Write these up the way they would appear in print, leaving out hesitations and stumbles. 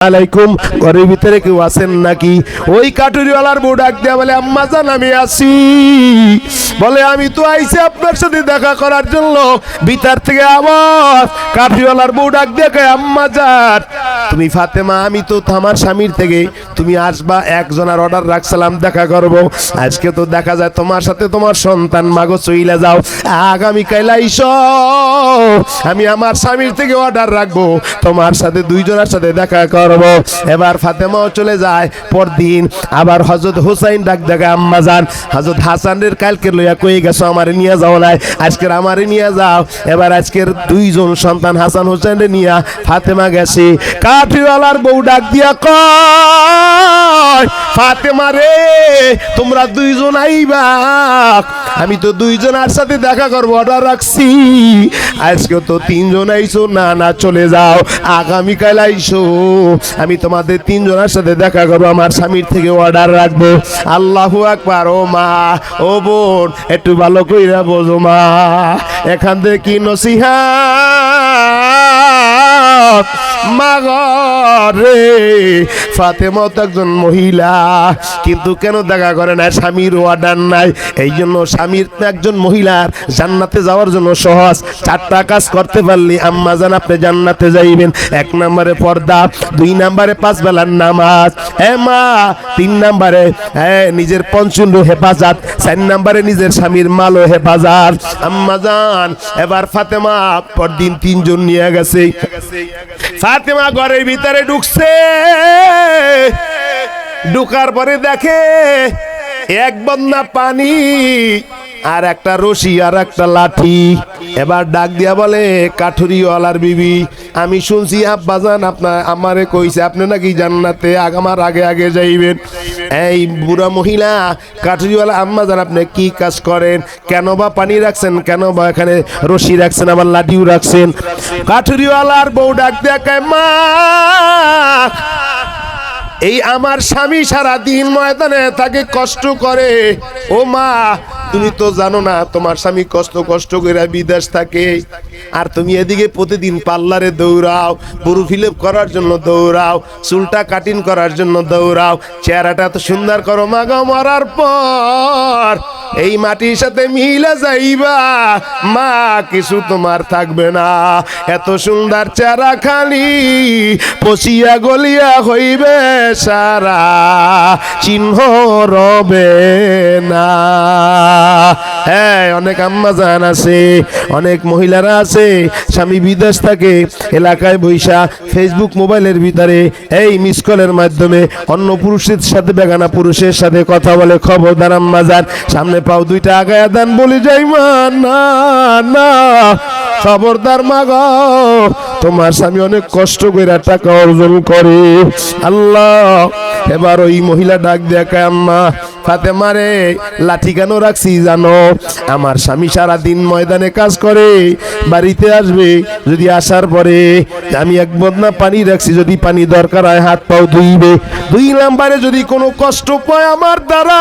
আলাইকুম, ঘরের ভিতরে কেউ আছেন নাকি? ওই কাটুরিওয়ালার বউ ডাক দেয়া বলে, আম্মা জান আমি আছি। বলে আমি তো আইছি আপনার সাথে দেখা করার জন্য। ভিতর থেকে আওয়াজ, কাটুরিওয়ালার বউ ডাক দিয়ে কয়, আম্মা জান তুমি ফাতেমা, আমি তো আমার স্বামীর থেকে তুমি আসবা, একজনের অর্ডার রাখছিলাম দেখা করব। আজকে তো দেখা যায় তোমার সাথে তোমার সন্তান মাগো চইলা যাও, আগামীকাল আইসো, আমি আমার স্বামীর থেকে অর্ডার রাখবো, তোমার সাথে দুইজনের সাথে দেখা করব। এবার ফাতেমাও চলে যায়। পরদিন আবার হযরত হুসাইন ডাক দেখা, আম্মা জান হযরত হাসানের কালকে লইয়া কই গেছো আমারে নিয়ে যাও নাই, আজকের আমারে নিয়ে যাও। এবার আজকের দুইজন সন্তান হাসান হুসাইনরে নিয়ে ফাতেমা গেছে। কাঠিওয়ালার বউ ডাক দিয়া কয়, ফাতেমা রে তোমরা দুইজন আইবা, আমি তো দুইজনের সাথে দেখা করবো অর্ডার রাখছি, আজকে তো তিনজন আইছো, না না চলে যাও, আগামীকাল আইসো, আমি তোমাদের তিনজনের সাথে দেখা করবো, আমার স্বামীর থেকে অর্ডার রাখবো। আল্লাহু আকবার। ও মা, ও বোন, একটু ভালো কইরা বোঝো মা, এখান থেকে কি নসিহত মা রে। ফাতেমা তো একজন মহিলা, কিন্তু কেন দেখা করে না? স্বামীর অর্ডার নাই, এই জন্য স্বামীর একজন মহিলার জান্নাতে যাওয়ার জন্য সহজ। চারটা কাজ করতে পারলি আম্মা জান আপনি জান্নাতে যাইবেন। 1 নম্বরে পর্দা, 2 নম্বরে 5 বেলার নামাজ, হ্যাঁ মা, 3 নম্বরে নিজের পঞ্চুন্ড হেফাজত, 4 নম্বরে নিজের স্বামীর মালও হেফাজত। আম্মা জান এবার ফাতেমা পরদিন 3 জন নিয়ে গেছে। ফাতেমা ঘরের ভিতরে ঢুকছে, ঢুকার পরে দেখে এক বন্যা পানি আর একটা রশি আর একটা লাঠি। এবার ডাক দিয়া বলে, কাঠুরিওয়ালার বিবি, আমি শুনছি আব্বাজান আপনার আমারে কইছে আপনি নাকি জান্নাতে আমার আগে আগে যাইবেন। এই বুড়া মহিলা কাঠুরিওয়ালা, আম্মা জান আপনি কি কাজ করেন? কেন বা পানি রাখছেন, কেন বা এখানে রশি রাখছেন, আবার লাঠিও রাখছেন? কাঠুরিওয়ালার বউ ডাক দিয়া কয়, মা এই আমার স্বামী সারা দিন ময়দানে তাকে কষ্ট করে। ও মা তুমি তো জানো না তোমার স্বামী কষ্ট করে বিদেশ থাকে, আর তুমি এদিকে প্রতিদিন পার্লারে দৌড়াও, পুরু ফিলআপ করার জন্য দৌড়াও, চুলটা কাটিং করার জন্য দৌড়াও, চেহারাটা তো সুন্দর করো, মা গো মরার পর এই মাটির সাথে মিলে যাইবা, মা কিছু তোমার থাকবে না, এত সুন্দর চেহারা খালি পচিয়া গলিয়া হইবে, সারা চিহ্ন রবে না। হ্যাঁ, অনেক আম্মা জান আছে, অনেক মহিলারা আছে, স্বামী বিদেশ থাকে, এলাকায় বৈশা ফেসবুক মোবাইলের ভিতরে এই মিস কলের মাধ্যমে অন্য পুরুষের সাথে, বেগানা পুরুষের সাথে কথা বলে। খবরদার আম্মা জান, সামনে পাও দুইটা আগায়া দেন, বলে যাই মা, না না খবরদার মা গো, তোমার স্বামী অনেক কষ্ট করে টাকা অর্জন করে। আল্লাহ। এবার ওই মহিলা ডাক দেখায়, আম্মা ফাতেমা রে লাঠি কেন রাখছি জানো? আমার স্বামী সারা দিন ময়দানে কাজ করে, বাড়িতে আসবে, যদি আসার পরে আমি এক বদনা পানি রাখছি, যদি পানি দরকার হয় হাত পাও ধুইবে। 2 নম্বরে যদি কোনো কষ্ট পায় আমার দ্বারা,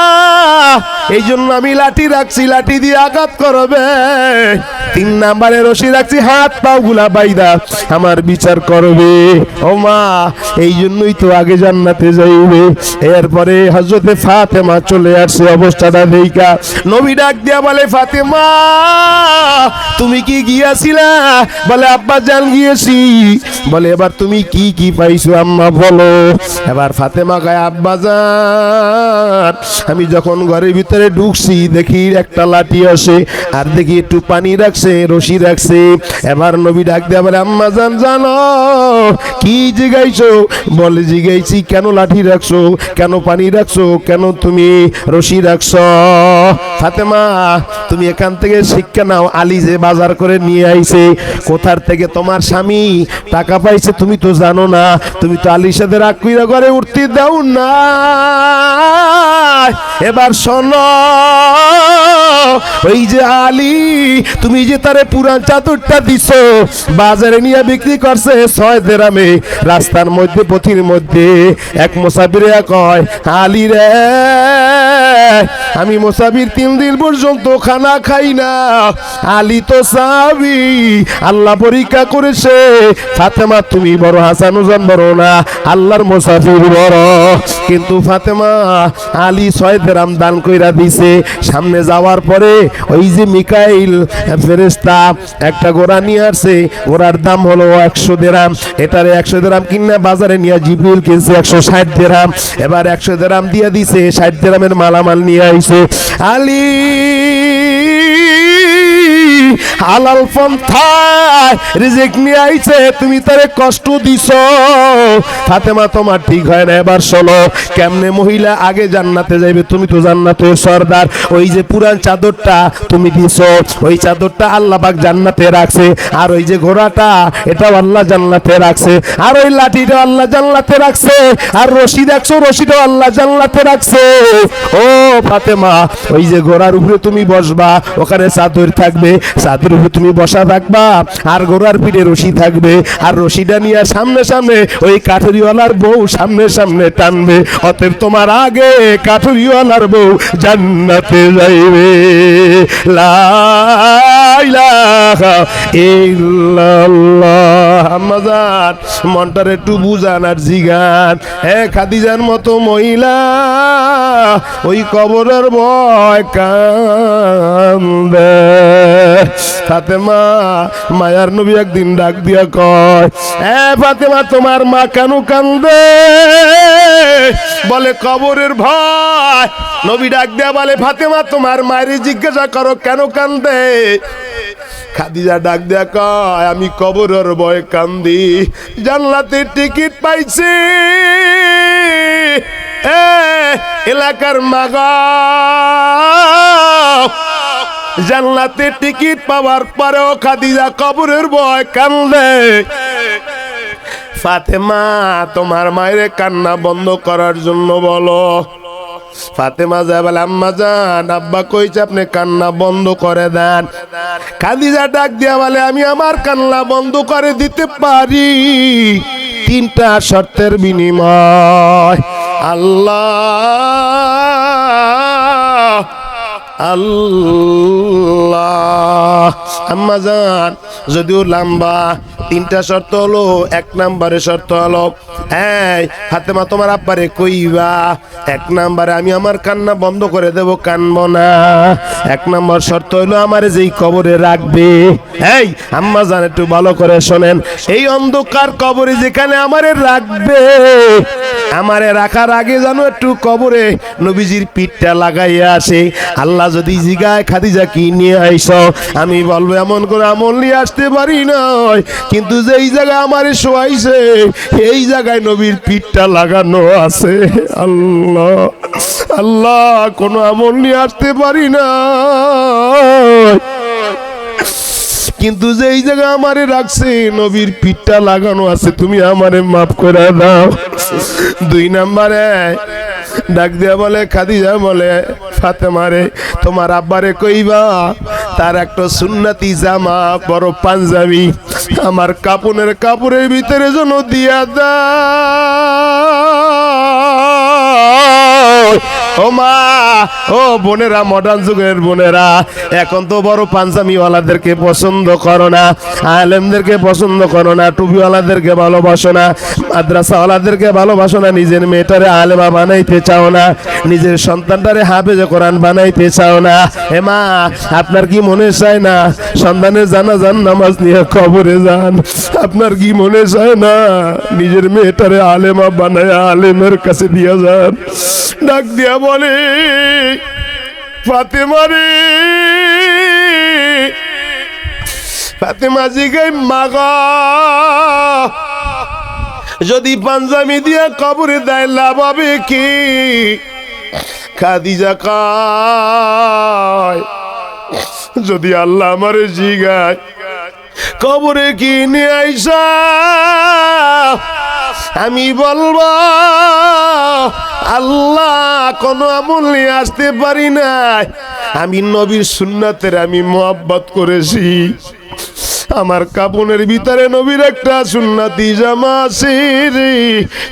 এই জন্য আমি লাঠি রাখছি, লাঠি দিয়ে আঘাত করবে। 3 নম্বরে রশি রাখছি, হাত পাও গুলা বাইদা আমার বিচার করবে। ও মা, এই জন্যই তো আগে জান্নাতে যাইবে। এরপরে হযরতে ফাতেমা চলে আসছে, অবস্থাটা দেইখা নবী ডাক দিয়া বলে, ফাতেমা তুমি কি গিয়াছিলা? বলে আব্বা জান গিয়েছি। বলে এবার তুমি কি কি পাইছো আম্মা বলো। এবার ফাতেমা কয়, আব্বা জান আমি যখন ঘরের ভিতরে ঢুকছি দেখি একটা লাঠি আছে, আর দেখি একটু পানি রাখছে, রশি রাখছে। এবার নবী ডাক দিয়া বলে, আম্মা জান জানো কি জিগাইছো? বলে জিগাইছি কেন লাঠি রাখছো, কেন পানি রাখছো, কেন তুমি রশি রাখছো? ফাতেমা তুমি এখান থেকে শিক্ষা নাও, আলী যে বাজার করে নিয়ে আইছে, কোথার থেকে তোমার স্বামী টাকা পাইছে তুমি তো জানো না, তুমি তো আলীর সাথে রাগ কইরা ঘরে উঠতে দাও না। এবার শোনো ওই যে আলী তুমি যে তারে পুরান চাদরটা দিছো বাজারে নিয়ে বিক্রি করছে 6 দিরহামে রাস্তার মধ্যে পথির মধ্যে এক মুসাফিরে কয় আলী রে আমি মুসাফির 3 দিন পর্যন্ত খানা খাই না আলী তো সাহাবী আল্লাহ পরীক্ষা করেছে ফাতেমা তুমি বড় হাসান হুসাইন বড় না আল্লাহর মুসাফির বড় কিন্তু ফাতেমা আলী 6 দিরহাম দান কইরা দিছে সামনে যাওয়ার পরে ওই যে মিকাইল ফেরেশতা একটা ঘোড়া নিয়ে আসছে ঘোড়ার দাম হলো 100 দিরহাম এটারে 100 দিরহাম কিনা বাজারে নিয়ে জিবরিল কিনছে 160 দিরহাম এবার 100 দিরহাম দিয়ে দিছে 60 দিরহামের মালামাল নিয়ে আইছে আলী হালাল পন্থায় রিজিক নিয়ে আইছে তুমি তারে কষ্ট দিছো ফাতেমা তোমার ঠিক হয় না এবার শোনো কেমনে মহিলা আগে জান্নাতে যাইবে তুমি তো জান্নাতের সরদার ওই যে পুরান চাদরটা তুমি দিছো ওই চাদরটা আল্লাহ পাক জান্নাতে রাখছে আর ওই যে ঘোড়াটা এটাও আল্লাহ জান্নাতে রাখছে আর ওই লাঠিটা আল্লাহ জান্নাতে রাখছে আর রশি দেখছো রশিটাও আল্লাহ জান্নাতে রাখছে ও ফাতেমা ওই যে ঘোড়ার উপরে তুমি বসবা ওখানে চাদর থাকবে চাদরের উপরে তুমি বসা থাকবা আর ঘোড়ার পিঠে রশি থাকবে আর রশিটা নিয়ে সামনে সামনে ওই কাঠুরিওয়ালার বউ সামনে সামনে টানবে অতএব তোমার আগে কাঠুরিওয়ালার বউ জান্নাতে যাইবে লা ইলাহা ইল্লাল্লাহ আমাজান মনটার একটু বুঝান আর জিগান খাদিজার মতো মহিলা ওই কবরের ভয় কান্দে ফাতেমা মায়ার নবী একদিন ডাক দিয়া কয় ফাতেমা তোমার মা কেন কান্দে বলে কবরের ভয় নবী ডাক দিয়া বলে ফাতেমা তোমার মায়ের জিজ্ঞাসা করো কেন কান্দে খাদিজা ডাক দিয়া কয় আমি কবরের ভয় কান্দি জান্নাতের টিকিট পাইছি এলাকার মাগা জান্নাতের টিকিট পাওয়ার পরেও খাদিজা কবরের ভয় কান্দে ফাতেমা তোমার মায়ের কান্না বন্ধ করার জন্য বলো ফাতেমা যায় বলে আম্মা জান আব্বা কইছে আপনি কান্না বন্ধ করে দেন খাদিজা ডাক দিয়া বলে আমি আমার কান্না বন্ধ করে দিতে পারি 3টা শর্তের বিনিময় আল্লাহ আল্লাহ আম্মা জান যদিও লম্বা 3টা শর্ত হলো 1 নম্বরে শর্ত হলো ফাতেমা তোমার আব্বারে কইবা 1 নম্বরে আমি আমার কান্না বন্ধ করে দেব কানবো না 1 নম্বর শর্ত হলো আমার যেই কবরে রাখবে আম্মা জান একটু ভালো করে শোনেন এই অন্ধকার কবরে যেখানে আমারে রাখবে আমারে রাখার আগে জানো একটু কবরে নবীজির পিঠটা লাগাইয়া আসে আল্লাহ যদি জিগায় খাদিজা কি নিয়ে আইছো আমি বলবো এমন করে আমল নিয়ে আসতে পারি না কিন্তু যেই জায়গায় আমারে শোয়াইছে এই জায়গায় নবীর পিঠটা লাগানো আছে আল্লাহ আল্লাহ কোনো আমল নিয়ে আসতে পারি না কিন্তু যে এই জায়গায় আমারে রাখছে নবীর পিঠটা লাগানো আছে তুমি আমারে মাফ করে দাও 2 নম্বরে ডাক দিয়া বলে খাদিজা বলে ফাতেমারে তোমার আব্বারে কইবা তার একটা সুন্নতি জামা বড় পাঞ্জাবি আমার কাপড়ের ভিতরে যেন দিয়া দাও ও মা ও বোনেরা মডার্ন যুগের বোনেরা এখন তো বড় পাঞ্জাবিওয়ালাদেরকে পছন্দ করো না আলেমদেরকে পছন্দ করো না টুপিওয়ালাদেরকে ভালোবাসো না মাদ্রাসাওয়ালাদেরকে ভালোবাসো না নিজের মেয়েটারে আলেমা বানাইতে চাও না নিজের সন্তানটারে হাফেজে কোরআন বানাইতে চাও না হে মা আপনার কি মনে চায় না সন্তানের জানাজার নামাজ নিয়ে কবরে যান আপনার কি মনে চায় না নিজের মেয়েটারে আলেমা বানায় আলেমের কাছে দিয়া যান ডাক দিয়া বলে ফাতেমা রে ফাতেমা জিগাই মাগা যদি পাঞ্জাবি দিয়া কবরে দেয় লাভ হবে কি খাদিজা কয় যদি আল্লাহ আমারে জিগায় কবরে কি নিয়ে আইসা আমি বলবো আল্লাহ কোনো আমল নিয়ে আসতে পারি না আমি নবীর সুন্নাতের আমি মোহাব্বত করেছি। আমার কাপনের ভিতরে নবীর একটা সুন্নতি জামা আছে রে,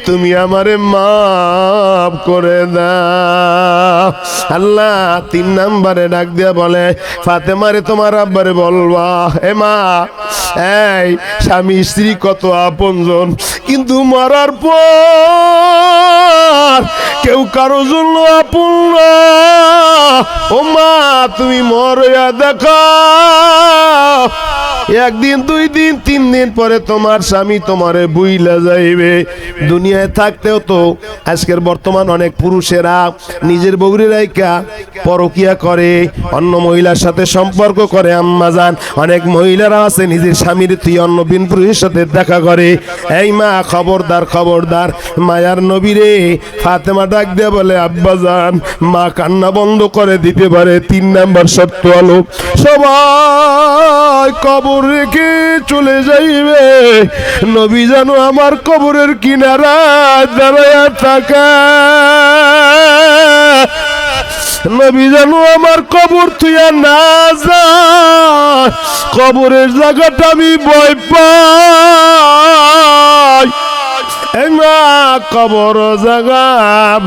তুমি আমারে মাফ করে দাও। আল্লাহ 3 নম্বরে ডাক দিয়া বলে, ফাতেমারে তোমার আব্বারে বলবা, এ মা, এই স্বামী স্ত্রী কত আপনজন, কিন্তু মরার পর কেউ কারো জন্য আপন না। ও মা, তুমি মরিয়া দেখো, 1 দিন 2 দিন 3 দিন পরে তোমার স্বামী তোমারে বুইলা যাইবে। দুনিয়ায় থাকতেও তো আজকের বর্তমান অনেক পুরুষেরা নিজের বউরে রাইখা পরকিয়া করে, অন্য মহিলার সাথে সম্পর্ক করে। আম্মা জান, অনেক মহিলারা আছে নিজের স্বামীর তুই অন্য বিন পুরুষের সাথে দেখা করে। এই মা, খবরদার খবরদার। মায়ার নবীরে ফাতেমা ডাক দিয়ে বলে, আব্বা জান, মা কান্না বন্ধ করে দিতে পারে। 3 নাম্বার শর্ত হলো, সবাই কবর রেখে চলে যাইবে, নবী যেন আমার কবরের কিনারা দাঁড়ায়া থাকা, নবী যেন আমার কবর থুইয়া না যায়। কবরের জায়গাটা আমি ভয় পাই। এই মা, কবর জায়গা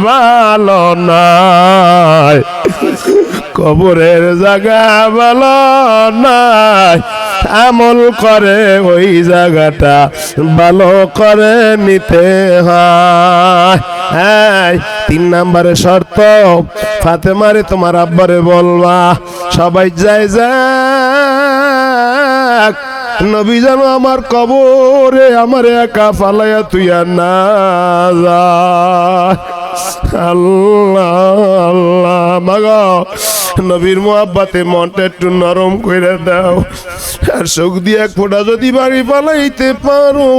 ভালো নাই, কবরের জায়গা ভালো নাই। আমল করে ওই জায়গাটা ভালো করে নিতে হয়। 3 নম্বরে শর্ত, ফাতেমারে তোমার আব্বারে বলবা, সবাই যায় যাক, নবী যেন আমার কবরে আমার একা ফালাইয়া তুইয়া না যায়। আল্লাহ আল্লাহ, মাগো নবীর মোহাব্বতে মনটা একটু নরম করে দাও। আর চোখ দিয়ে 1 ফোঁটা যদি বাড়ি পালাইতে পারো,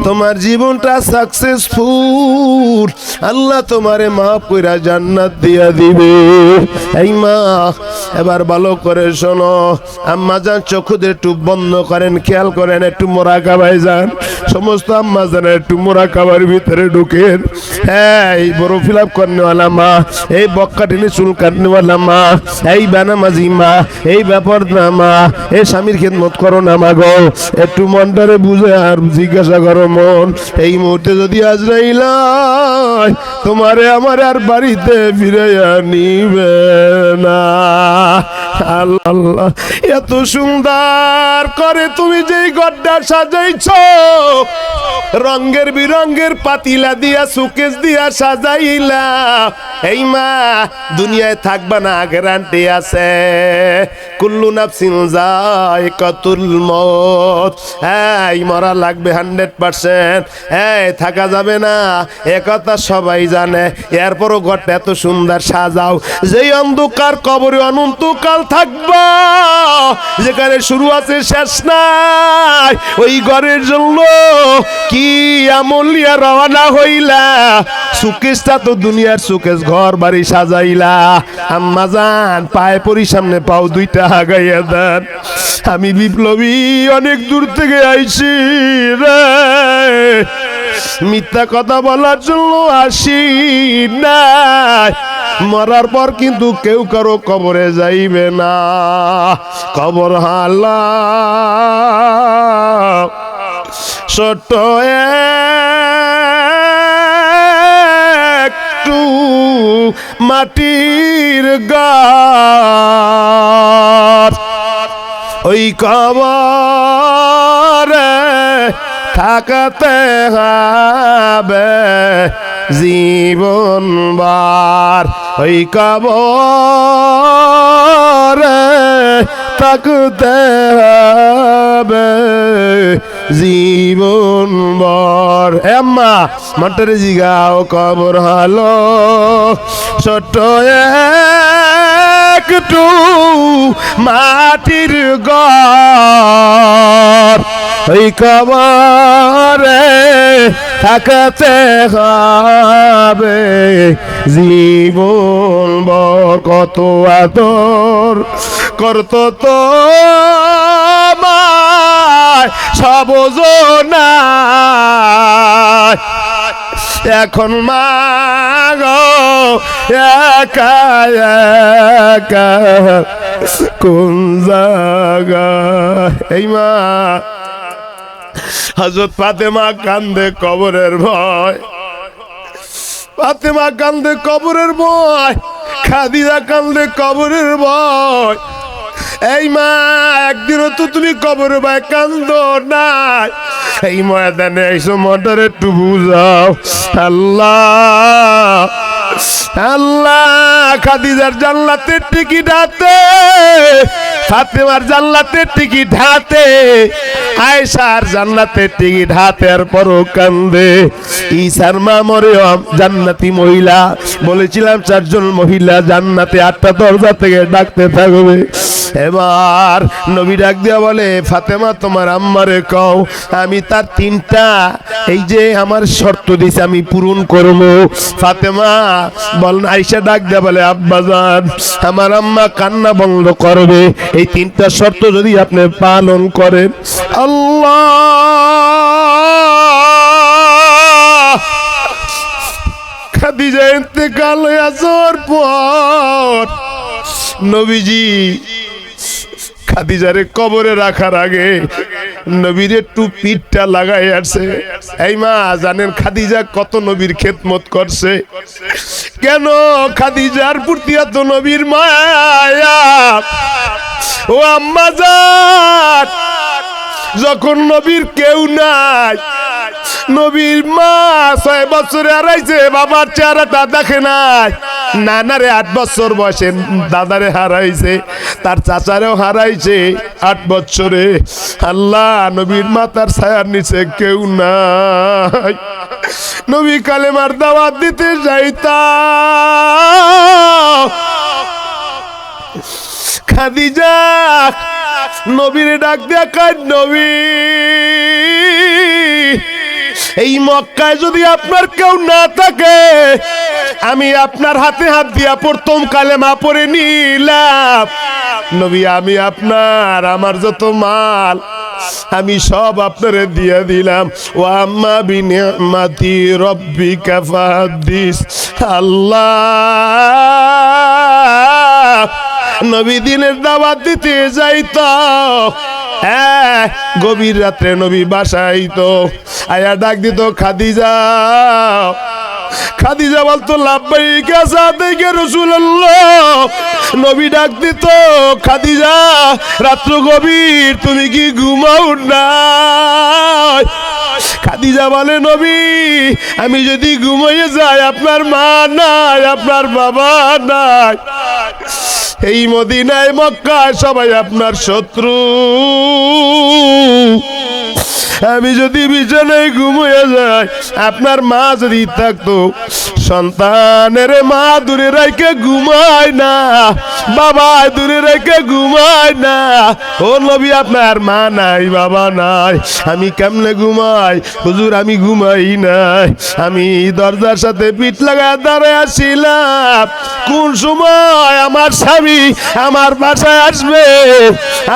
তোমার জীবনটা সাকসেসফুল। আল্লাহ তোমারে মাফ কইরা জান্নাত দিয়া দিবে। এই মা, এবার ভালো করে শোনো। আম্মা জান, চোখদের একটু বন্ধ করেন, খেয়াল করেন, একটু মোরাকাবায় যান। সমস্ত আম্মা জান একটু মোরাকাবার ভিতরে ঢুকেন। এই বড় ফিলাপ করনেওয়ালা মা, এই বক্কা টেনে চুল কাটনেওয়ালা মা, এই বেনামাজি মা, এই ব্যাপার না মা, এই স্বামীর খেদমত করো না মা গো। একটু মনটারে বুঝে আর জিজ্ঞাসা করো, মন এই মুহূর্তে যদি আজরাইল তোমারে আমার আর বাড়িতে ফিরাইয়া নিবে না। আল্লাহ, এত সুন্দর করে তুমি যেই গড্ডা সাজাইছ, রঙের বিরঙ্গের পাতিলা দিয়া সুকেশ দিয়া সাজাইলা, এই মা দুনিয়ায় থাকবা না, গ্যারান্টি আছে। কুল্লু নাফসিন যায়কাতুল মউত, এই মরা লাগবে 100%, এই থাকা যাবে না, একথা সবাই জানে। এরপরও ঘরটা এত সুন্দর সাজাও, যেই অন্ধকার কবরে অনন্তকাল থাকবা, যেখানে শুরু আছে শেষ নাই, ওই ঘরের জন্য কি আমলিয়া রওনা হইলা। সুকেশটা তো দুনিয়ার সুকেশ, ঘর বাড়ি সাজাইলা। আম্মা জান, পায়ে পরি, সামনে পাও 2টা আগাইয়া দেন। আমি বিপ্লবী, অনেক দূর থেকে আইছি রে, মিথ্যা কথা বলার জন্য আসি না। মরার পর কিন্তু কেউ কারো কবরে যাইবে না, কবর হালা ছোট একটু মাটির গাছ, ওই কবরে থাকতে হবে জীবনবার, ওই কবরে থাকতে হবে জীবনবার। এম্মা মাটারে জিগাও, কবর হলো ছোট একটু মাটির ঘর, ওই কবরে থাকতে হবে জীবনভর। কত আদর করত তো সব জনায়, এখন মা গো একা একা কোন জায়গা। এই মা হযরত ফাতেমা কান্দে কবরের ভয়, ফাতেমা কান্দে কবরের ভয়, খাদিজা কান্দে কবরের ভয়। এই মা একদিনও তো তুমি কবরের ভয় কান্দো না। এই ময়দানে এসো, মটার একটু বুঝাও। আল্লাহ আল্লাহ খাদিজার জান্নাতের টিকিট হাতে, ফাতেমার জান্নাতের টিকিট হাতে, আয়েশার জান্নাতের টিকিট হাতের পরও কান্দে। ঈসার মা মরিয়ম জান্নাতি মহিলা, বলেছিলাম 4 জন মহিলা জান্নাতে 8টা দরজা থেকে ডাকতে থাকবে। এবার নবী ডাক দিয়া বলে, ফাতেমা তোমার আম্মারে কও আমি তার 3টা এই যে আমার শর্ত দিছে আমি পূরণ করব। ফাতেমা বলেন, আয়েশা ডাক দিয়া বলে, আব্বাজান আমার আম্মা কান্না বন্ধ করবে এই 3টা শর্ত যদি আপনি পালন করেন। আল্লাহ খাদিজা ইন্তেকাল হয়ে যাওয়ার পর নবীজি খাদিজারে কবরে রাখার আগে নবীর একটু পিঠটা লাগাই আসছে। এই মা জানেন খাদিজা কত নবীর খেদমত করছে? কেন খাদিজার প্রতি এত নবীর মায়া? ও আম্মা জান, যখন নবীর কেউ নাই, নবীর মা 6 বছরে হারাইছে, বাবার চেহারাটা দেখে নাই। নানারে 8 বছর বয়সে দাদারে হারাইছে, তার চাচারেও হারাইছে 8 বছরে। আল্লাহ নবীর মাতার ছায়ার নিচে কেউ নাই। নবী কালেমার দাওয়াত দিতে যাইতা, খাদিজা নবীর ডাক দিয়া কয়, নবী এই মক্কায় যদি আপনার কেউ না থাকে, আমি আপনার হাতে হাত দিয়া প্রথম কালেমা পড়ে নিলাম। নবী আমি আপনার, আমার যত মাল আমি সব আপনারে দিয়ে দিলাম। ও আম্মা বিনিয়ামাতি রব্বিকা ফাহাদ্দিস। আল্লাহ নবী দিনের দাওয়াত দিতে যাইতো, গভীর রাত্রে নবী বাসায় তো আয়া ডাক দিত, খাদিজা। খাদিজা বলতো, লাব্বাইক আসাদিকা রাসূলুল্লাহ। নবী ডাক দিত, খাদিজা রাত্র গভীর, তুমি কি ঘুমাও না? খাদিজা বলে, নবী আমি যদি ঘুমিয়ে যাই, আপনার মা নাই, আপনার বাবা নাই, এই মদিনায় মক্কায় সবাই আপনার শত্রু। আমি যদি বিছানায় ঘুমিয়ে যাই, আপনার মা যদি থাকতো, সন্তানের মা দূরে রেখে ঘুমায় না, বাবা দূরে রেখে ঘুমায় না। ও নবী আপনার মা নাই, বাবা নাই, আমি কেমনে ঘুমাই? হুজুর আমি ঘুমাই নাই, আমি দরজার সাথে পিঠ লাগা দাঁড়ায় আসছিলাম, কোন সময় আমার স্বামী আমার বাসায় আসবে।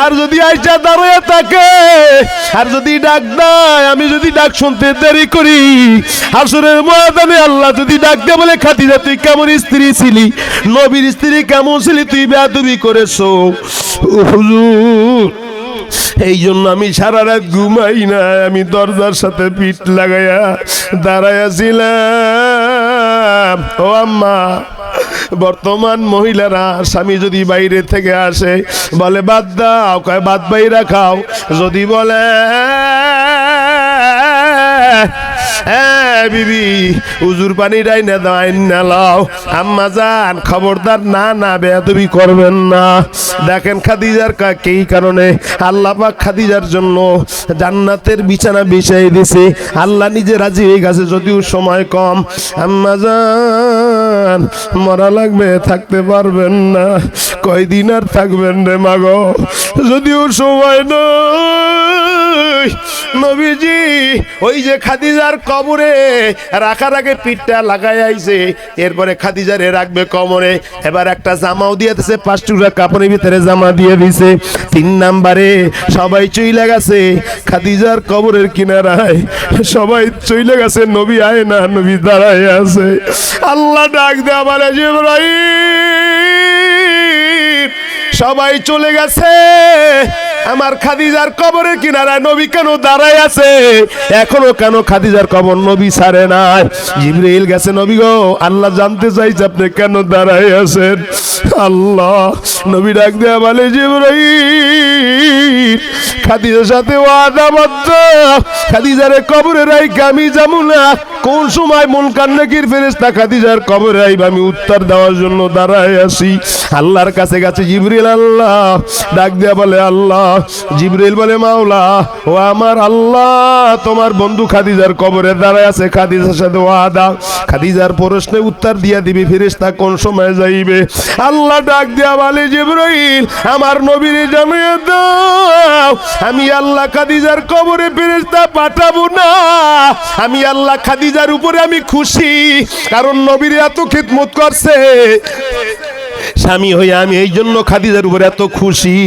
আর যদি আইসা দাঁড়িয়ে থাকে, আর যদি ডাক দেয়, আমি যদি ডাক শুনতে দেরি করি, হাসরের ময়দানে আল্লাহ যদি ডাক দিয়ে বলে, খাদিজা তুই কেমন স্ত্রী ছিলি, নবীর স্ত্রী কেমন ছিলি, তুই বেয়াদবি করেছো। হুজুর এই জন্য আমি সারা রাত ঘুমাই না, আমি দরজার সাথে পিঠ লাগাইয়া দাঁড়াইয়াছিলাম। ও আম্মা, বর্তমান মহিলারা স্বামী যদি বাইরে থেকে আসে, বলে বাদ দাও, কয় বাদ বাইরা খাও। যদি বলে বিবি হুজুর পানি ডাইনা দাও, আইনা লাও, আম্মা জান খবরদার না না বেয়াদবি করবেন না। দেখেন খাদিজার এই কারণে আল্লাহ পাক খাদিজার জন্য জান্নাতের বিছানা বিছাই দিছে, আল্লাহ নিজে রাজি হয়ে গেছে। যদিও সময় কম, আম্মা জান মরা লাগবে, থাকতে পারবেন না, কয়দিন আর থাকবেন রে মাগো, যদিও সময় নয়, নবীজি ওই যে খাদিজার কবরে রাখার আগে পিঠটা লাগাই আইছে, এরপরে খাদিজারে রাখবে কবরে, এবার একটা জামাও দিয়ে দিছে, 5 টুকরা কাপড়ের ভিতরে জামা দিয়ে দিছে। 3 নাম্বারে সবাই চইলা গেছে খাদিজার কবরের কিনারায়, সবাই চইলা গেছে, নবী আয় না, নবী দাঁড়ায় আছে। আল্লাহ ডাক দেয়া বলে জিবরাইল সবাই চলে গেছে, আমার খাদিজার কবরের কিনারায় নবী কেন দাঁড়ায় আছে? এখনো কেন খাদিজার কবর নবী ছাড়ে না? জিবরাইল গেছে, নবী গো আল্লাহ জানতে চাইছে আপনি কেন দাঁড়ায় আছেন। আল্লাহ নবী ডাক দেয়া বলে জিবরাইল খাদিজার সাথে ওয়াদাবদ্ধ, খাদিজারে কবরে রাইখা আমি যাবো না। কোন সময় মুনকার নাকির ফেরেশতা খাদিজার কবরে রাইবা আমি উত্তর দেওয়ার জন্য দাঁড়ায় আছি। আল্লাহর কাছে গেছে জিবরিল, আল্লাহ ডাক দেয়া বলে আল্লাহ। জিবরিল বলে মাওলা ও আমার আল্লাহ, তোমার বন্ধু খাদিজার কবরে দাঁড়ায় আছে, খাদিজার সাথে ওয়াদা, খাদিজার প্রশ্নে উত্তর দিয়া দিবি, ফেরেশতা কোন সময় যাইবে? আল্লাহ ডাক দেয়া বলে জিবরাইল আমার নবীরে জানিয়ে দাও আমি আল্লাহ খাদিজার কবরে ফেরেশতা পাঠাবো না। আমি আল্লাহ খাদিজার উপরে আমি খুশি, কারণ নবীর এত খিদমত করছে স্বামী হইয়া, আমি এই জন্য খাদিজার উপরে এত খুশি।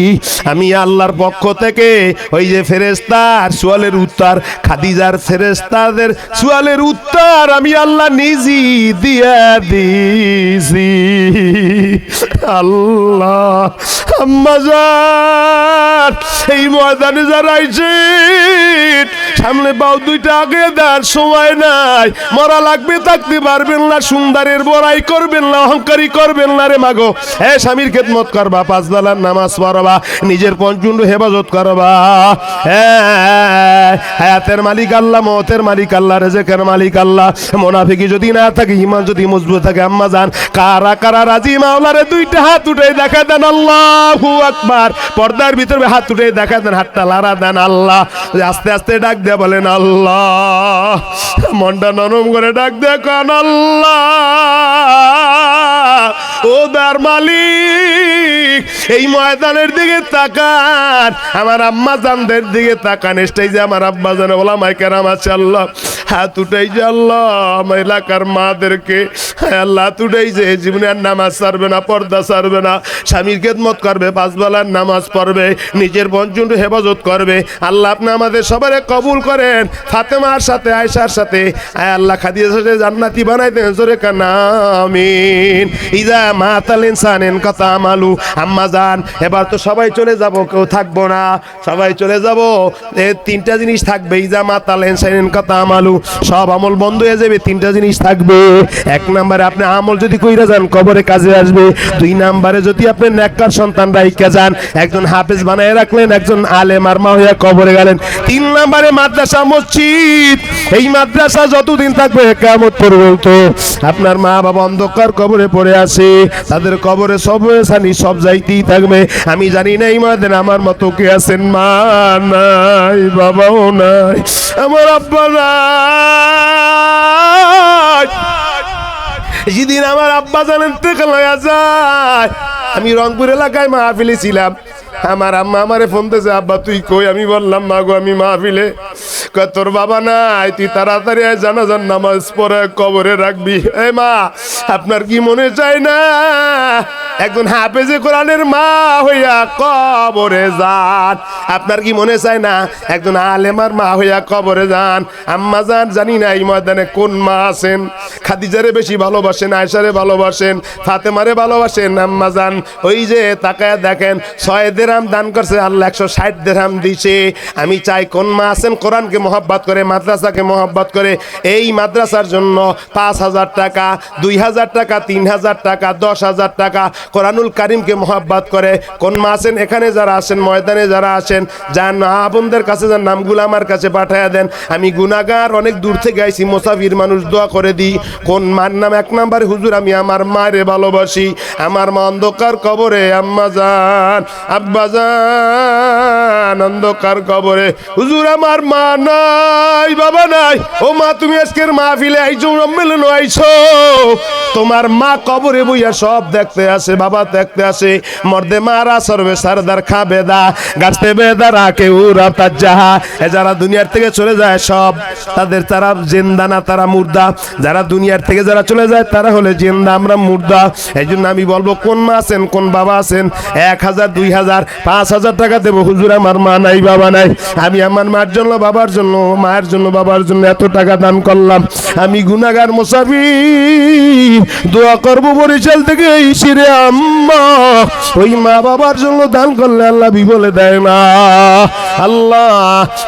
আমি আল্লাহর পক্ষ থেকে ওই যে ফেরেশতার সুয়ালের উত্তর, খাদিজার ফেরেশতাদের সুয়ালের উত্তর আমি আল্লাহ নিজে দিয়া দিছি। আল্লাহ আম্মা জান এই ময়দানে যারা আইছে সামনে বাউ দুইটা আগে দেন, সময় নাই, মরা লাগবে, থাকতে পারবেন না, সুন্দরের বড়াই করবেন না, অহংকারী করবেন না রে মাগো। স্বামীর খেদমত করবা, 5 বেলার নামাজ পড়বা, নিজের পঞ্চুন্ড হেফাজত করবা। হায়াতের মালিক আল্লাহ, মওতের মালিক আল্লাহ, রিজকের মালিক আল্লাহ। মুনাফিকি যদি না থাকে, ঈমান যদি মজবুত থাকে, আম্মা জান কারা কারা রাজি মাওলারে দুইটা হাত উঠে দেখা দেন, আল্লাহু আকবার। পর্দার ভিতরে হাত উঠে দেখা দেন, হাতটা লাড়া দেন। আল্লাহ আস্তে আস্তে ডাক দিয়ে বলেন আল্লাহ, মনটা নরম করে ডাক দিয়ে কান আল্লাহ ও দার মালিক, এই ময়দানের দিকে তাকান, আমার আম্মা জানদের দিকে তাকান, স্টেজে আমার আব্বা জান ওলামায়ে কেরাম আছে, আল্লাহ হাত উঠাই যে আল্লাহ আমার এলাকার মাদেরকে, আল্লাহ হাত উঠাই যে জীবনে আর নামাজ ছাড়বে না, পর্দা ছাড়বে না, স্বামীর খেদমত করবে, 5 বেলার নামাজ পড়বে, নিজের পঞ্চুন্ড হেফাজত করবে। আল্লাহ আপনি আমাদের সবারে কবুল করেন, ফাতেমার সাথে আয়েশার সাথে আল্লাহ খাদিজার সাথে জান্নাতি বানাই দেন, জোরে কানা আমিন। ইজা মাতাল ইনসানিন কাতা আমালু। আম্মা জান এবার তো সবাই চলে যাব, কেউ থাকবো না, সবাই চলে যাব। এই 3টা জিনিস থাকবে, ইজা মাতাল ইনসানিন কাতা আমালু, সব আমল বন্ধ হয়ে যাবে, 3টা জিনিস থাকবে। 1 নম্বরে আপনি আমল যদি কইরা যান কবরে কাজে আসবে। 2 নম্বরে যদি আপনি নেককার সন্তান রাইখা যান, একজন হাফেজ বানায় রাখলেন, একজন আলেম আর মা হইয়া কবরে গেলেন। 3 নম্বরে মাদ্রাসা মসজিদ, এই মাদ্রাসা যতদিন থাকবে কিয়ামত পর্যন্ত আপনার মা বাবা অন্ধকার কবরে পড়ে আছে, তাদের কবরে সব সানি সব যাইতেই থাকবে। আমি জানি না এই মাদের আমার মতো কে আছেন, মা নাই, বাবাও নাই, আমার আব্বা নাই। যেদিন আমার আব্বা জানেন থেকে লাগা যায়, আমি রংপুর এলাকায় মাহফিলে ছিলাম, আমার আম্মা আমারে ফোন দিয়েছে, আব্বা তুই কই? আমি বললাম মা গো আমি মাহফিলে। তোর বাবা নাই, তুই তাড়াতাড়ি জানাজার নামাজ পড়ে কবরে রাখবি। এই মা আপনার কি মনে চায় না একজন হাফেজে কোরআনের মা হইয়া কবরে যান? আপনার কি মনে চায় না একজন আলেমার মা হইয়া কবরে যান? আম্মা জান জানি না এই ময়দানে কোন মা আছেন, খাদিজারে বেশি ভালোবাসেন, আয়েশারে ভালোবাসেন, ফাতেমারে ভালোবাসেন। আম্মা জান ওই যে তাকায় দেখেন 6 দিরহাম দান করছে, আল্লাহ 160 দিরহাম দিছে। আমি চাই কোন মা আছেন কোরআনকে মহব্বত করে, মাদ্রাসাকে মহব্বত করে, এই মাদ্রাসার জন্য 5000 টাকা, 2000 টাকা, 3000 টাকা, 10,000 টাকা কোরআনুল কারিমকে মহব্বত করে। কোন মা আছেন এখানে যারা আছেন, ময়দানে যারা আছেন, যার বোনদের কাছে যার নামগুলো আমার কাছে পাঠাইয়া দেন। আমি গুনাহগার, অনেক দূর থেকে আইছি, মুসাফির মানুষ, দোয়া করে দিই। কোন মার নাম 1 নম্বরে? হুজুর আমি আমার মারে ভালোবাসি, আমার মা অন্ধকার কবরে, আম্মা জান আব্বা জান অন্ধকার কবরে, হুজুর আমার মা নাই, বাবা নাই। ও মা তুমি আজকের মাহফিলে আইছো, সম্মেলন আইছো, তোমার মা কবরে বইয়া সব দেখতে আসে আসে, বাবা দেখতে আসে, মর্দে মারা সর্বে সারদার খাবেদা গাছতে বেদারা কেউ রাতা যাহা। যারা দুনিয়ার থেকে চলে যায় সব তাদের তারা জিন্দা না, তারা মুর্দা। যারা দুনিয়ার থেকে যারা চলে যায় তারা হলে জিন্দা, আমরা মুর্দা। এই জন্য আমি বলবো কোন মা আছেন, কোন বাবা আছেন, 1000 2000 5000 টাকা দেবো, হুজুর আমার মা নাই বাবা নাই, আমি আমার মার জন্য বাবার জন্য, মায়ের জন্য বাবার জন্য এত টাকা দান করলাম। আমি গুনাহগার মুসাফির দোয়া করবো বরিশাল থেকে ইসিরে আম্মা, ওই মা বাবার জন্য দান করলে আল্লাহ বিবলে দেয় না। আল্লাহ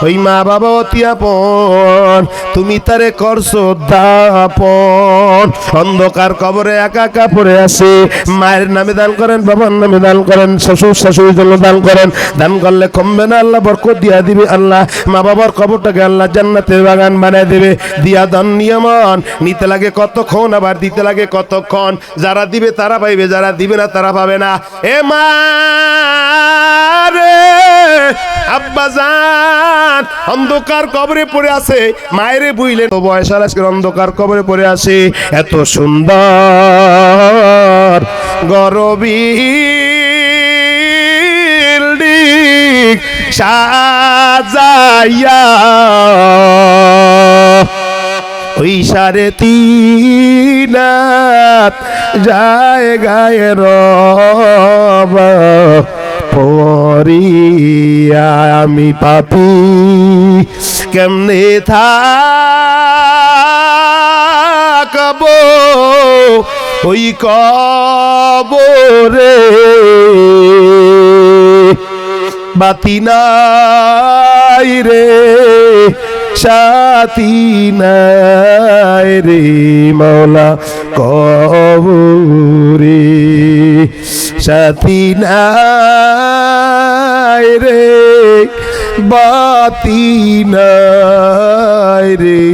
ওই মা বাবা অতি আপন, তুমি তারে করছো দাপন। অন্ধকার কবরে একা একা পড়ে আছে, মায়ের নামে দান করেন, বাবার নামে দান করেন, শ্বশুর শাশুড়ির জন্য দান করেন। দান করলে কমবে না, আল্লাহ বরকত দিয়া দিবে। আল্লাহ মা বাবার কবরটাকে আল্লাহ জান্নাতের বাগান বানায় দেবে। দিয়া দান নিয়মন, নিতে লাগে কতক্ষণ আবার দিতে লাগে কতক্ষণ। যারা দিবে তারা পাইবে, যারা দিবে না তারা পাবে না। এ মা রে, আব্বা জান অন্ধকার কবরে পড়ে আছে, মায়েরে বুইলেন তো বয়স আর আজকে অন্ধকার কবরে পড়ে আছে। এত সুন্দর গরবি সাজাইয়া ওই 3.5 জায়গায় রব পরিয়া আমি পাপি কেমনে থাকবো ওই কবরে, বাতি নাই রে সাথী নাই রে মৌলা কবরে, সাথী নাই রে বাতি নাই রে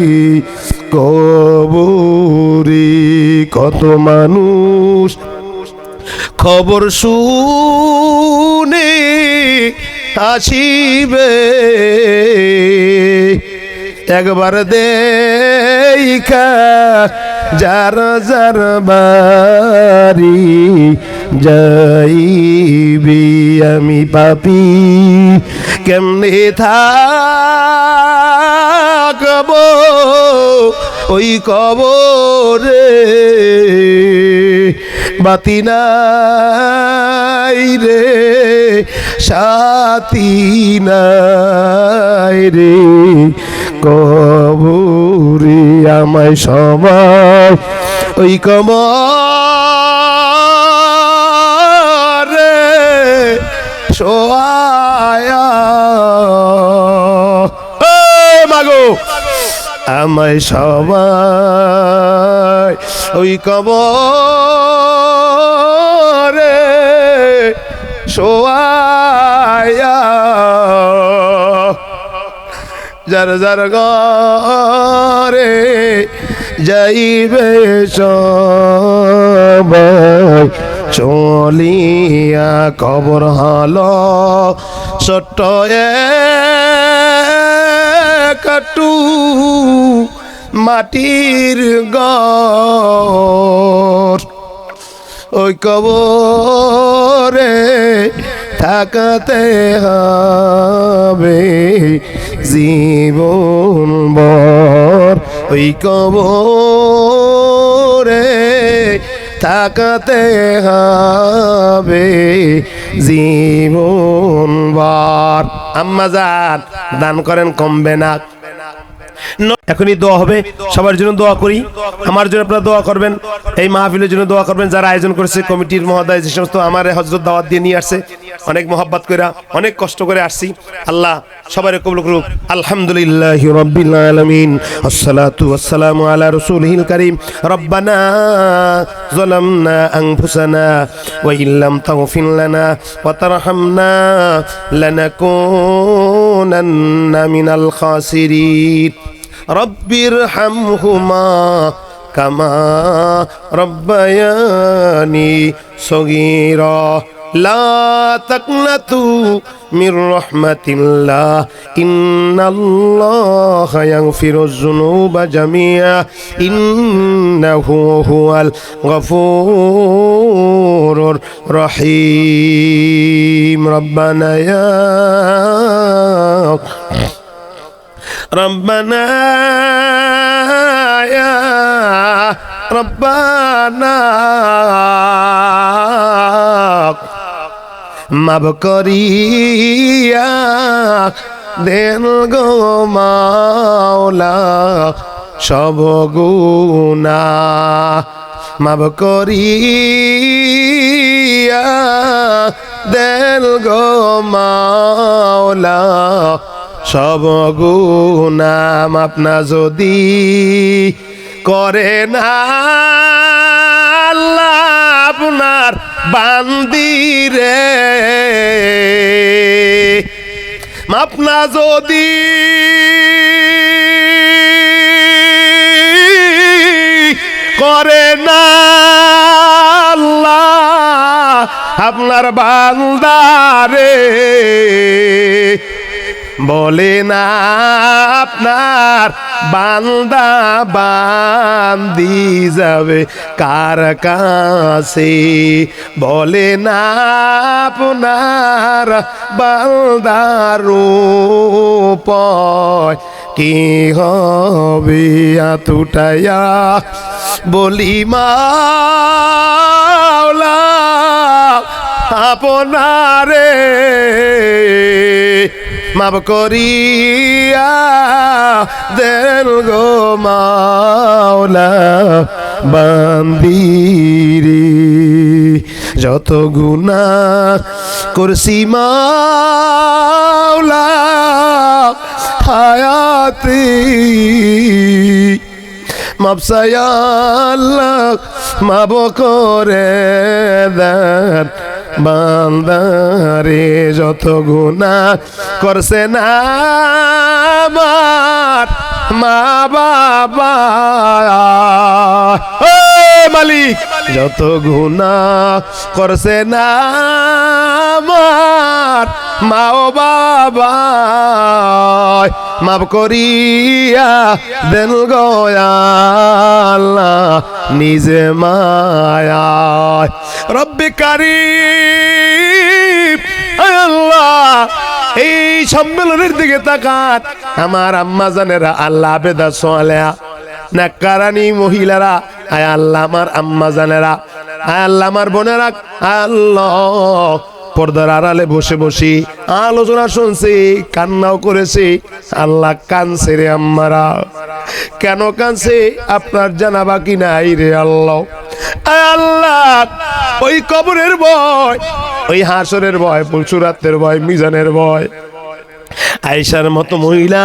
কবরে। কত মানুষ খবর শুনে আসিবে, একবার দেখা যার যার বাড়ি যাইবি, আমি পাপি কেমনে থাকবো ওই কবরে, বাতি নাই রে সাথী নাই রে কবরে। আমায় সবাই ওই কবরে শোয়া মাগো, আমায় সবাই ওই কবরে শোয়া, যার যার ঘরে যাইবে সবাই চলিয়া। কবর হলো ছোট্ট একটু মাটির ঘর, ওই কবরে থাকতে হবে জীবন ভর, ওই কবরে থাকতে হবে জীবন ভর। আম্মা জান দান করেন কমবে না। এখনই দোয়া হবে, সবার জন্য দোয়া করি, আমার জন্য আপনারা দোয়া করবেন, এই মাহফিলের জন্য দোয়া করবেন। যারা আয়োজন করেছে কমিটির মহোদয়, যে সমস্ত আমার হযরত দাওয়াত দিয়ে নিয়ে আসছে, অনেক মোহাব্বত করে অনেক কষ্ট করে আসছি, আল্লাহ সবাই কবুল করুক। আলহামদুলিল্লাহি রাব্বিল আলামিন, আসসালাতু ওয়াসসালামু আলা রাসূলিল কারীম। রব্বানা যালামনা আনফুসানা ওয়া ইল্লাম তাগফির লানা ওয়া তারহামনা লানাকুনান্না মিনাল খাসিরিন। রব্বির হামহুমা কামা রব্বায়ানি সগীরা লা তাকনাতু মির রাহমাতিল্লাহ ইন্নাল্লাহা ইয়াগফিরুয যুনুবা জামিআ ইন্নাহু হুয়াল গফুরুর রহিম রব্বানা ইয়া ربنا يا ربنا মাফ করিয়া দেন গো মাওলা সব গুনাহ মাফ করিয়া দেন গো মাওলা সব গুনাহ আপনা যদি করে না আল্লাহ আপনার বান্দিরে আপনা যদি করে না আল্লাহ আপনার বান্দারে বলে না আপনার বান্দা বান্দি যাবে কার কাছে বলে না আপনার বান্দার উপর কি হবে আতুটায়া বলি মাওলা আপনারে মাফ করিয়া দেন গো মাওলা বান্দিরে যত গুনাহ করছি মাওলা হায়াতি মাপসায়া আল্লাহ মাফ করে দেন বান্দারে যত গুনাহ করছে না আমার মা বাবা ও মালিক যত গুনাহ করছে না আমার মা ও বাবা মাফ করিয়া দেন গো আল্লাহ নিজে মায়ায় রব্বে কারীম আল্লাহ এই সম্মেলনের দিকে তাকান আমার আম্মা জানেরা আল্লাহ বেদা সোয়ালেয়া নাকারানি মহিলারা আয় আল্লাহ আমার আম্মা জানেরা আয় আল্লাহ আমার বোনেরা আল্লাহ পর্দার আড়ালে বসে বসে আলোচনা শুনছি কান্নাও করেছি আল্লাহ কানছে রে আম্মারা কেন কানছে আপনার জানা বাকি নাই রে আল্লাহ আল্লাহ ওই কবরের ভয় ওই হাসরের ভয় পুলসুরাতের ভয় মিজানের ভয় আয়েশার মতো মহিলা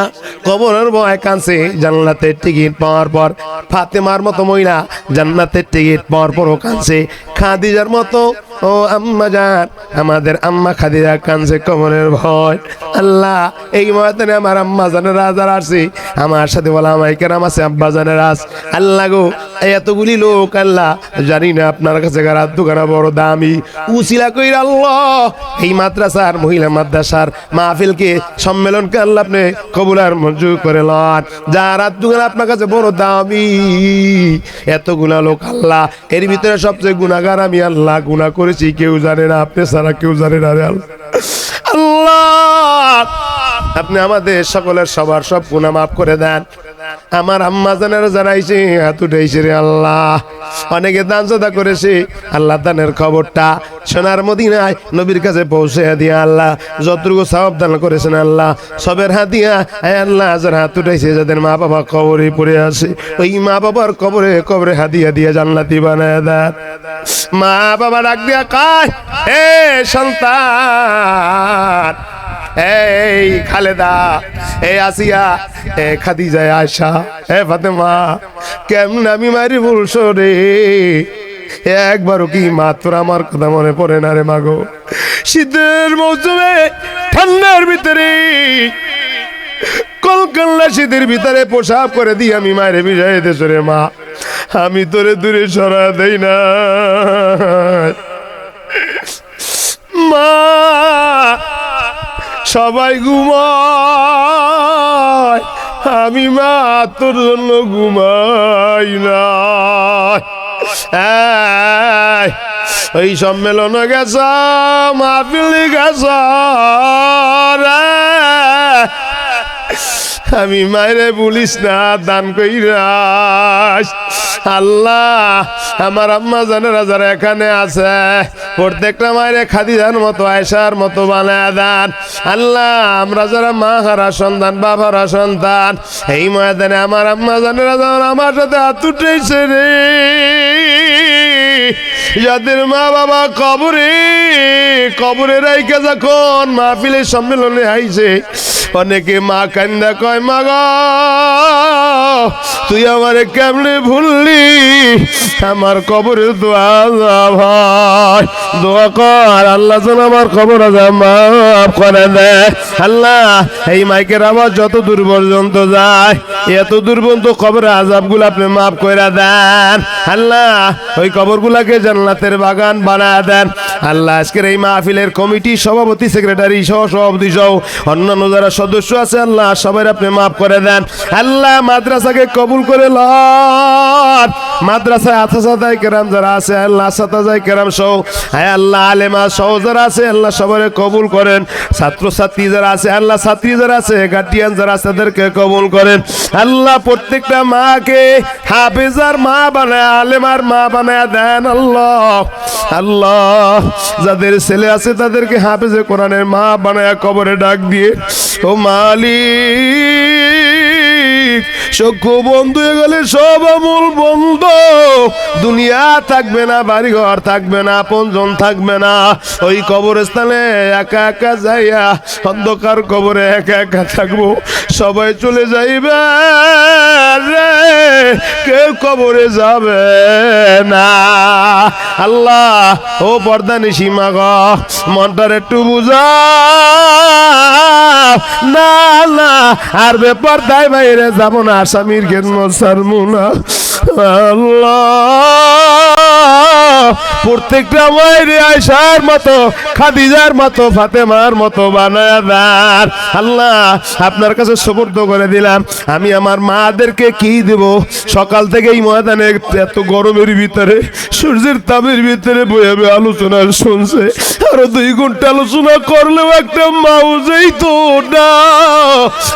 কবরের ভয় কানছে জান্নাতের টিকিট পাওয়ার পর ফাতেমার মতো মহিলা জান্নাতের টিকিট পাওয়ার পরও কানছে খাদিজার মতো ও আম্মা জান আমাদের আম্মা খাদিজা কানছে কবরের ভয় আল্লাহ এই ময়দানে আমার আম্মা জানেরা যারা আসছে আমার সাথে বলা আমায় কেরাম আছে আব্বা জানেরা আস আল্লাহ গো এতগুলি লোক আল্লাহ জানি না আপনার কাছে রাত দোকানা বড় দামি উসিলা কইর আল্লাহ এই মাদ্রাসার মহিলা মাদ্রাসার মাহফিলকে সম্মেলনকে আল্লাহ আপনি কবুল আর মঞ্জুর করে লন যা রাত দোকানা আপনার কাছে বড় দামি এতগুলা লোক আল্লাহ এর ভিতরে সবচেয়ে গুনাহগার আমি আল্লাহ গুনাহ করেছি কেউ জানে না আপনি ছাড়া কেউ জানে না রে আল্লাহ আপনি আমাদের সকলের সবার সব গুনাহ মাফ করে দেন আমার আম্মা জানেরা জানাইছে হাত উঠাইছে রে আল্লাহ অনেকে দান সদা করেছে আল্লাহ দানের খবরটা সোনার মদিনায় নবীর কাছে পৌঁছে দিয়ে আল্লাহ যতটুকু সওয়াব দান করেছেন আল্লাহ সবের হাত দিয়া আল্লাহ যারা হাত উঠাইছে যাদের মা বাবা কবরে পড়ে আছে ওই মা বাবার কবরে কবরে হাদিয়া দিয়ে জান্নাতি বানায় দেন মা বাবা ডাক দিয়া কায় এ সন্তান এই খালেদা এ আসিয়া এ খাদিজা আয়শা এ ফাতেমা কেমন আমি মারি বলছো রে একবারও কি মাত্র আমার কথা মনে পড়ে না রে মাগো শীতের মৌসুমে ঠান্ডার ভিতরে কলকাল্লা শীতের ভিতরে পোশাক করে দিয়ে আমি মায়ের বিজয় দেশ রে মা আমি তোরে দূরে সরা দেই না মা সবাই ঘুমায়, আমি মা তোর জন্য ঘুমাই না। ওই সম্মেলনে গেছ, মাহফিলে গেছ, আমি মায়েরে বলিস না, দান কইরাস। আল্লাহ আমার আম্মা জানেরা যারা এখানে আছে প্রত্যেকটা মায়েরে খাদিজার মতো আয়েশার মতো বানায় দেন। আল্লাহ আমরা যারা মা হারা সন্তান, বাপ হারা সন্তান, এই ময়দানে আমার আম্মা জানেরা যেমন আমার সাথে হাত উঠেছে রে, যাদের মা বাবা কবরে কবরে রাইখা যখন মাহফিলের সম্মেলনে আইছে, অনেকে মা কান্দা কয়, মা গো তুই আমারে কেমনে ভুললি, আমার কবরে দোয়া যা ভাই, দোয়া কর আল্লাহ যেন আমার কবর আযাব মাফ করে দেয়। আল্লাহ এই মাইকের আওয়াজ যত দূর পর্যন্ত যায়, এত দূর পর্যন্ত কবরের আযাবগুলো আপনি মাফ করে দেন। আল্লাহ ওই কবরগুলাকে জান্নাতের বাগান বানায় দেন। আল্লাহ আজকের এই মাহফিলের কমিটি সভাপতি, সেক্রেটারি সহ সভাপতি সহ অন্যান্য যারা সদস্য আছে, আল্লাহ সবাই আপনি মাফ করে দেন। আল্লাহ মাদ্রাসাকে কবুল করে লন, মাদ্রাসায় আসাদায়ে কেরাম যারা আছে আল্লাহ আসাদায়ে কেরাম সহ, হ্যাঁ আল্লাহ আলেমা সহ যারা আছে আল্লাহ সবাই কবুল করেন। ছাত্র ছাত্রী যারা আছে আল্লাহ, ছাত্রী যারা আছে, গার্ডিয়ান যারা আছে তাদেরকে কবুল করেন। আল্লাহ প্রত্যেকটা মাকে হাফেজার মা বানায়, আলেমার মা বানায় দেন। আল্লাহ আল্লাহ যাদের ছেলে আছে তাদেরকে হাফেজে কোরআনের মা বানায় কবরে ডাক দিয়ে, ও মালিক চক্ষু বন্ধ হয়ে গেলে সব আমল বন্ধ, দুনিয়া থাকবে না, বাড়িঘর থাকবে না, আপনজন থাকবে না, ওই কবরস্থানে একা একা যাইয়া অন্ধকার কবরে একা একা থাকবো, সবাই চলে যাইবে রে, কেউ কবরে যাবে না। আল্লাহ ও পর্দা নিশি মা গো মনটার একটু বুঝা না, না আর বেপরদায় বাইরে যাব না, স্বামীর খেদমত ছাড়বো না। আল্লাহ প্রত্যেকটা মায়ের আয়েশার মতো, খাদিজার মতো, ফাতেমার মতো বানায় দেন। আল্লাহ আপনার কাছে সুপর্দ করে দিলাম। আমি আমার মাদেরকে কি দেব? সকাল থেকে এই ময়দানে এত গরমের ভিতরে, সূর্যের তাপের ভিতরে বয়ে আলোচনা শুনছে, আরো 2 ঘন্টা আলোচনা করলেও একটা মাউজেই তো না।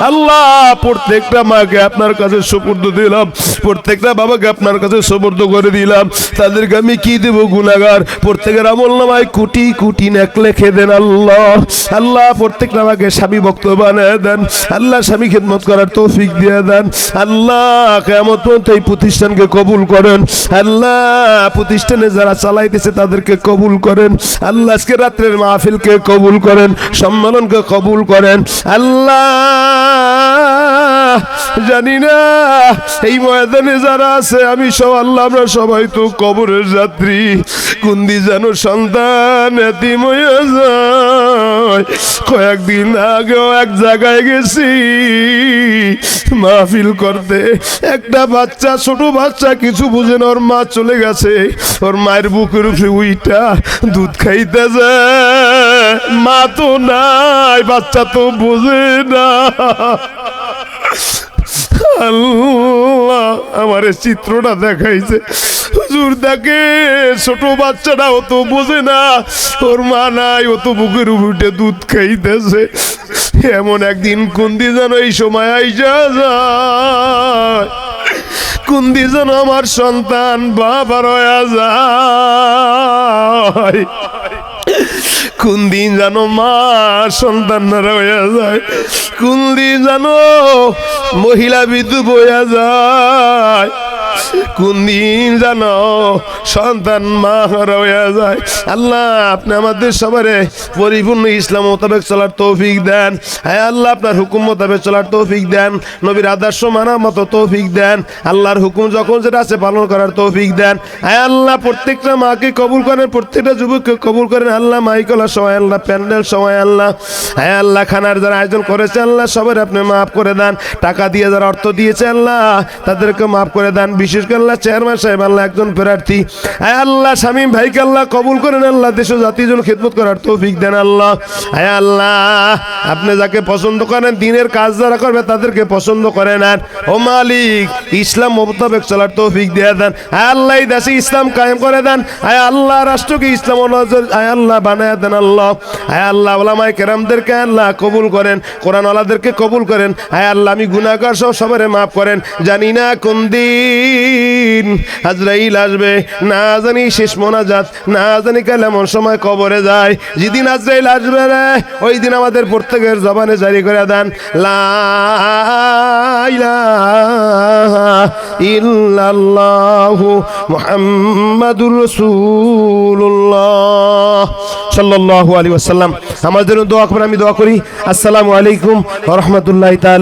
আল্লাহ প্রত্যেকটা মাকে আপনার কাছে সুপর্দ দিলাম, প্রত্যেকটা বাবাকে আপনার কাছে সুপর্দ করে দিলাম। তাদেরকে আমি কি দেব? গুনাহগার, প্রত্যেকের আমলনামায় কোটি কোটি নেক লিখে দেন। আল্লাহ আল্লাহ প্রত্যেকটা আমাকে স্বামী ভক্ত বানায় দেন। আল্লাহ স্বামী খেদমত করার তৌফিক দিয়ে দেন। আল্লাহ কিয়ামত পর্যন্ত এই প্রতিষ্ঠানকে কবুল করেন। আল্লাহ প্রতিষ্ঠানে যারা চালাইতেছে তাদেরকে কবুল করেন। আল্লাহ আজকে রাত্রের মাহফিলকে কবুল করেন, সম্মেলনকে কবুল করেন। আল্লাহ জানি না এই ময়দানে যারা আছে আমি সব, আল্লাহ আমরা সবাই তো কবরের যাত্রী, কুন্দি যেন সন্তান এতিম হয়ে যায়। কয়েকদিন আগেও এক জায়গায় গেছি মাহফিল করতে, একটা বাচ্চা, ছোট বাচ্চা কিছু বুঝে না, ওর মা চলে গেছে, ওর মায়ের বুকের উপরে উইটা দুধ খাইতে যায়, মা তো নাই, বাচ্চা তো বোঝে না। আল্লাহ আমার চিত্রটা দেখাইছে, হুজুর দেখে ছোট বাচ্চাটা ও তো বোঝে না, ওর মা নাই, ও তো বুকের উপরে দুধ খাইতেছে। এমন একদিন কুন্দি যেন এই সময় আইসা যায়, কুন্দি যেন আমার সন্তান বাবার হয়ে যায়, কোন দিন জানো মা সন্তানরা হয়ে যায়, কোন দিন জানো মহিলা বিধবা হয়ে যায়, কোন দিন জানো সন্তান মা হারা হয়ে যায়। আল্লাহ আপনি আমাদের সবারে পরিপূর্ণ ইসলাম মোতাবেক চলার তৌফিক দেন। হ্যাঁ আল্লাহ আপনার হুকুম মোতাবেক চলার তৌফিক দেন, নবীর আদর্শ মানার মতো তৌফিক দেন, আল্লাহর হুকুম যখন যেটা আছে পালন করার তৌফিক দেন। হ্যাঁ আল্লাহ প্রত্যেকটা মাকে কবুল করেন, প্রত্যেকটা যুবককে কবুল করেন। আল্লাহ মাইকলার সময়, আল্লাহ প্যান্ডেল সময়, আল্লাহ হ্যাঁ আল্লাহ খানার যারা আয়োজন করেছে আল্লাহ সবাই আপনি মাফ করে দেন। টাকা দিয়ে যারা অর্থ দিয়েছে আল্লাহ তাদেরকে মাফ করে দেন। বিশেষ বিশেষ করে আল্লাহ চেয়ারম্যান সাহেব আল্লাহ একজন প্রার্থী, আয় আল্লাহ শামীম ভাইকে আল্লাহ কবুল করেন, আল্লাহ দেশ ও জাতির জন্য খেদমত করার তৌফিক দেন আল্লাহ। আয় আল্লাহ আপনি যাকে পছন্দ করেন, দিনের কাজ যারা করবে তাদেরকে পছন্দ করেন, আর ও মালিক ইসলাম মোতাবেক চলার তৌফিক দিয়ে দেন। আয় আল্লাহ এই দেশে ইসলাম কায়েম করে দেন, আয় আল্লাহ রাষ্ট্রকে ইসলাম নজর আয় আল্লাহ বানায় দেন আল্লাহ। আয় আল্লাহ ওলামায়ে কেরামদেরকে আল্লাহ কবুল করেন, কোরআন ওয়ালাদেরকে কবুল করেন। আয় আল্লাহ আমি গুনাহগার সব সবারে মাফ করেন। জানি না কোন দিন আজরাইল আসবে, না জানি শেষ মোনাজাত, না জানি কাল এমন সময় কবরে যায়, যেদিন আজরাইল আসবে রে ওই দিন আমাদের প্রত্যেকের জবানে জারি করে দেন লা ইলাহা ইল্লাল্লাহু মুহাম্মাদুর রাসূলুল্লাহ সাল্লাল্লাহু আলাইহি ওয়াসাল্লাম। আমাদের জন্য দোয়া করবেন, আমি দোয়া করি। আসসালামু আলাইকুম ওয়া রাহমাতুল্লাহি তাআলা।